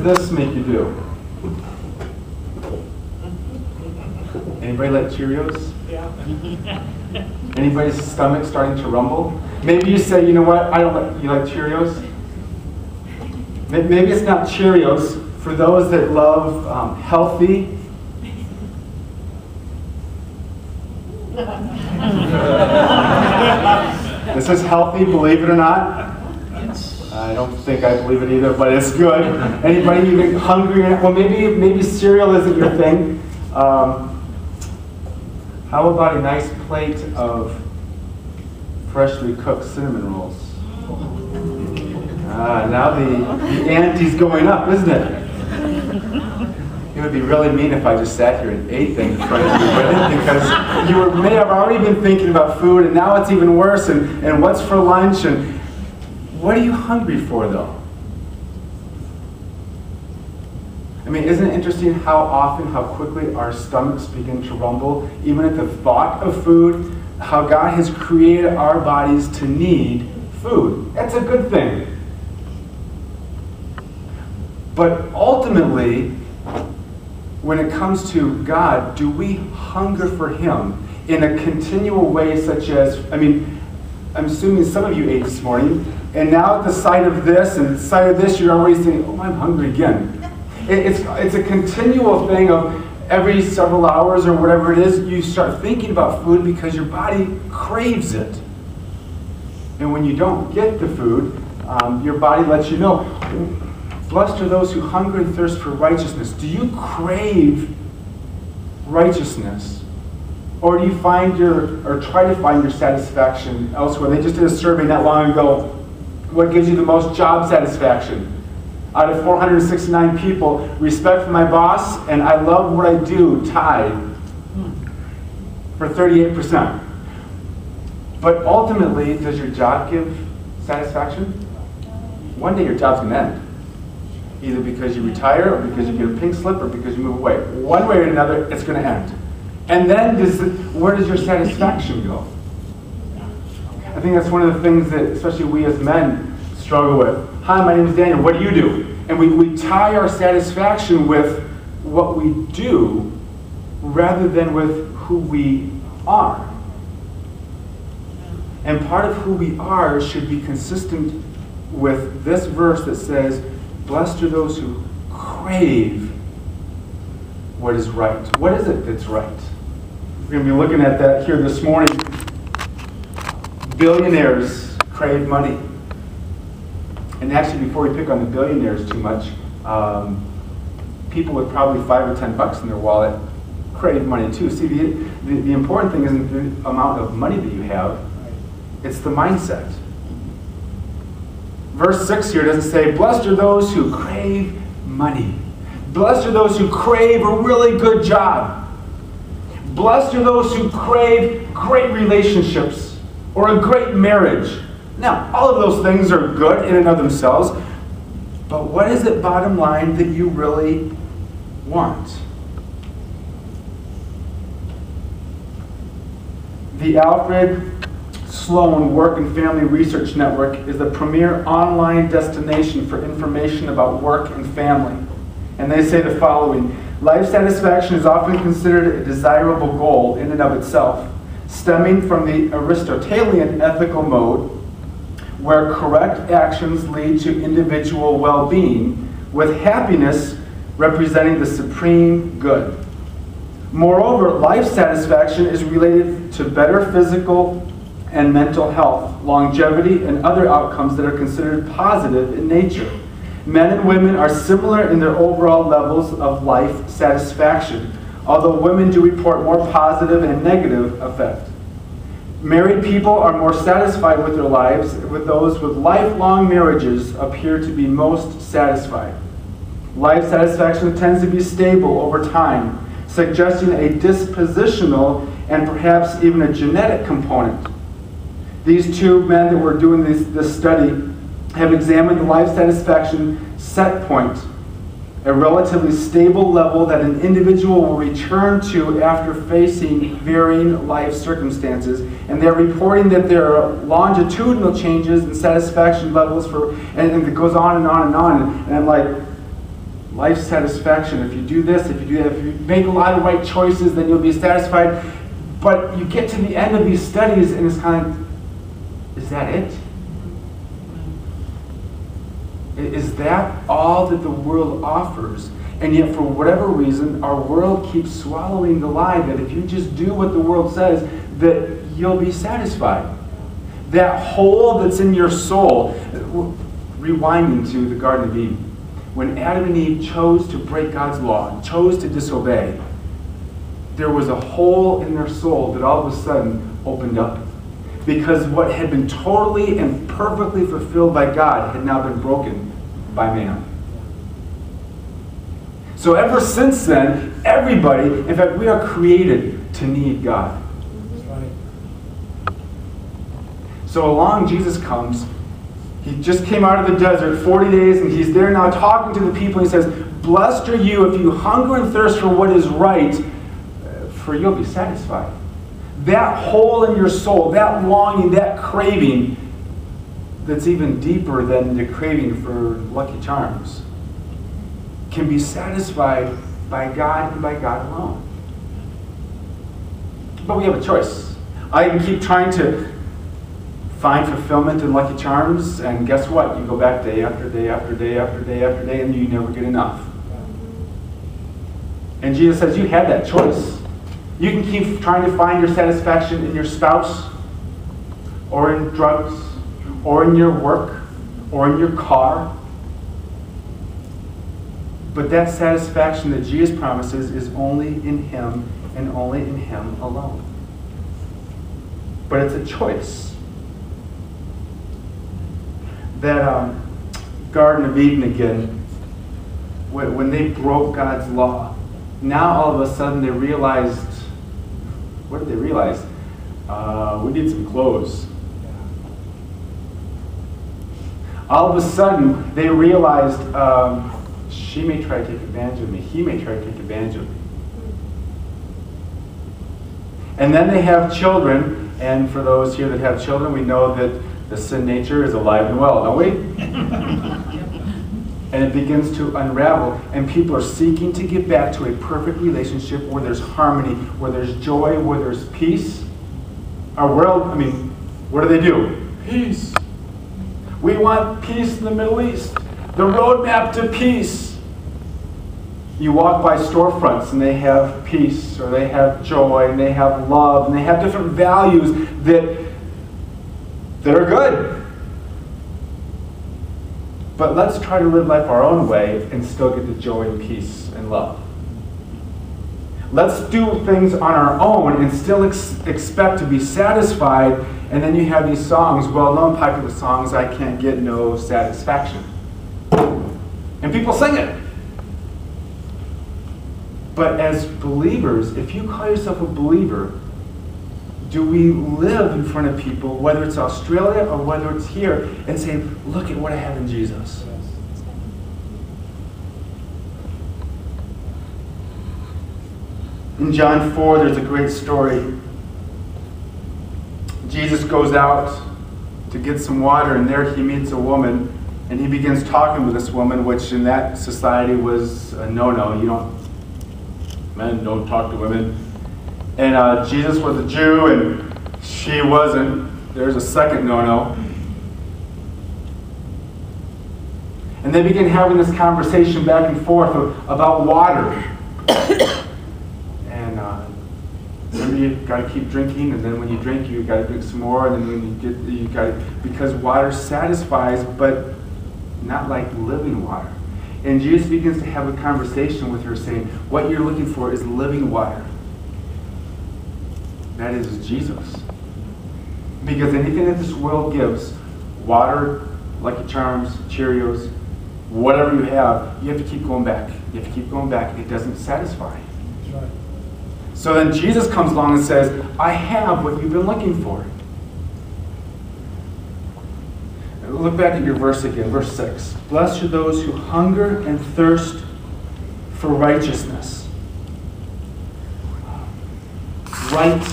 this make you do? Anybody like Cheerios? Yeah. Anybody's stomach starting to rumble? Maybe you say, you know what, I don't like, you like Cheerios? Maybe it's not Cheerios. For those that love healthy, this is healthy, believe it or not. I don't think I believe it either, but it's good. Anybody even hungry? Well, maybe cereal isn't your thing. How about a nice plate of freshly cooked cinnamon rolls? Now the ante's going up, isn't it? It would be really mean if I just sat here and ate them in front of you, wouldn't it? Because you may have already been thinking about food, and now it's even worse, and what's for lunch, and what are you hungry for, though? I mean, isn't it interesting how quickly our stomachs begin to rumble, even at the thought of food, how God has created our bodies to need food. That's a good thing. But ultimately, when it comes to God, do we hunger for Him in a continual way, such as, I'm assuming some of you ate this morning, and now at the sight of this and the sight of this, you're already saying, oh, I'm hungry again. It's a continual thing of every several hours or whatever it is, you start thinking about food because your body craves it. And when you don't get the food, your body lets you know. Blessed are those who hunger and thirst for righteousness. Do you crave righteousness? Or do you try to find your satisfaction elsewhere? They just did a survey not long ago. What gives you the most job satisfaction? Out of 469 people, respect for my boss and I love what I do, tied for 38%. But ultimately, does your job give satisfaction? One day your job's going to end. Either because you retire, or because you get a pink slip, or because you move away. One way or another, it's going to end. And then, where does your satisfaction go? I think that's one of the things that, especially we as men, struggle with. Hi, my name is Daniel. What do you do? And we tie our satisfaction with what we do rather than with who we are. And part of who we are should be consistent with this verse that says, blessed are those who crave what is right. What is it that's right? We're going to be looking at that here this morning. Billionaires crave money. And actually, before we pick on the billionaires too much, people with probably $5 or $10 in their wallet crave money too. See, the important thing isn't the amount of money that you have, it's the mindset. Verse 6 here doesn't say, blessed are those who crave money. Blessed are those who crave a really good job. Blessed are those who crave great relationships or a great marriage. Now, all of those things are good in and of themselves, but what is it, bottom line, that you really want? The Alfred Sloan Work and Family Research Network is the premier online destination for information about work and family. And they say the following: life satisfaction is often considered a desirable goal in and of itself, stemming from the Aristotelian ethical mode, where correct actions lead to individual well-being, with happiness representing the supreme good. Moreover, life satisfaction is related to better physical and mental health, longevity, and other outcomes that are considered positive in nature. Men and women are similar in their overall levels of life satisfaction, although women do report more positive and negative effect. Married people are more satisfied with their lives, with those with lifelong marriages appear to be most satisfied. Life satisfaction tends to be stable over time, suggesting a dispositional and perhaps even a genetic component. These two men that were doing this study have examined the life satisfaction set point, a relatively stable level that an individual will return to after facing varying life circumstances. And they're reporting that there are longitudinal changes in satisfaction levels and it goes on and on and on. And I'm like, life satisfaction. If you do this, if you do that, if you make a lot of right choices, then you'll be satisfied. But you get to the end of these studies and it's kind of, is that it? Is that all that the world offers? And yet, for whatever reason, our world keeps swallowing the lie that if you just do what the world says, that you'll be satisfied. That hole that's in your soul, rewinding to the Garden of Eden, when Adam and Eve chose to break God's law, chose to disobey, there was a hole in their soul that all of a sudden opened up. Because what had been totally and perfectly fulfilled by God had now been broken by man. So ever since then, everybody, in fact, we are created to need God. So along Jesus comes. He just came out of the desert, 40 days, and he's there now talking to the people. He says, blessed are you if you hunger and thirst for what is right, for you'll be satisfied. That hole in your soul, that longing, that craving, that's even deeper than the craving for Lucky Charms, can be satisfied by God and by God alone. But we have a choice. I can keep trying to find fulfillment in Lucky Charms, and guess what? You go back day after day after day after day after day, and you never get enough. And Jesus says, you had that choice. You can keep trying to find your satisfaction in your spouse, or in drugs, or in your work, or in your car. But that satisfaction that Jesus promises is only in Him and only in Him alone. But it's a choice. That Garden of Eden again, when they broke God's law, now all of a sudden they realized, what did they realize? We need some clothes. All of a sudden they realized, she may try to take advantage of me. He may try to take advantage of me. And then they have children, and for those here that have children, we know that the sin nature is alive and well, don't we? And it begins to unravel, and people are seeking to get back to a perfect relationship where there's harmony, where there's joy, where there's peace. Our world, what do? Peace. We want peace in the Middle East. The roadmap to peace. You walk by storefronts and they have peace, or they have joy, and they have love, and they have different values that are good. But let's try to live life our own way and still get the joy and peace and love. Let's do things on our own and still expect to be satisfied, and then you have these songs, well-known popular songs, I can't get no satisfaction. And people sing it. But as believers, if you call yourself a believer, do we live in front of people, whether it's Australia or whether it's here, and say, look at what I have in Jesus? In John 4, there's a great story. Jesus goes out to get some water, and there he meets a woman, and he begins talking with this woman, which in that society was a no-no. Men don't talk to women. And Jesus was a Jew, and she wasn't. There's a second no-no. And they begin having this conversation back and forth about water. And remember, you've got to keep drinking, and then when you drink, you've got to drink some more, and then when you got to, because water satisfies, but not like living water. And Jesus begins to have a conversation with her, saying, what you're looking for is living water. That is Jesus. Because anything that this world gives, water, Lucky Charms, Cheerios, whatever you have to keep going back. You have to keep going back. It doesn't satisfy. That's right. So then Jesus comes along and says, I have what you've been looking for. Look back at your verse again, verse 6. Blessed are those who hunger and thirst for righteousness. Right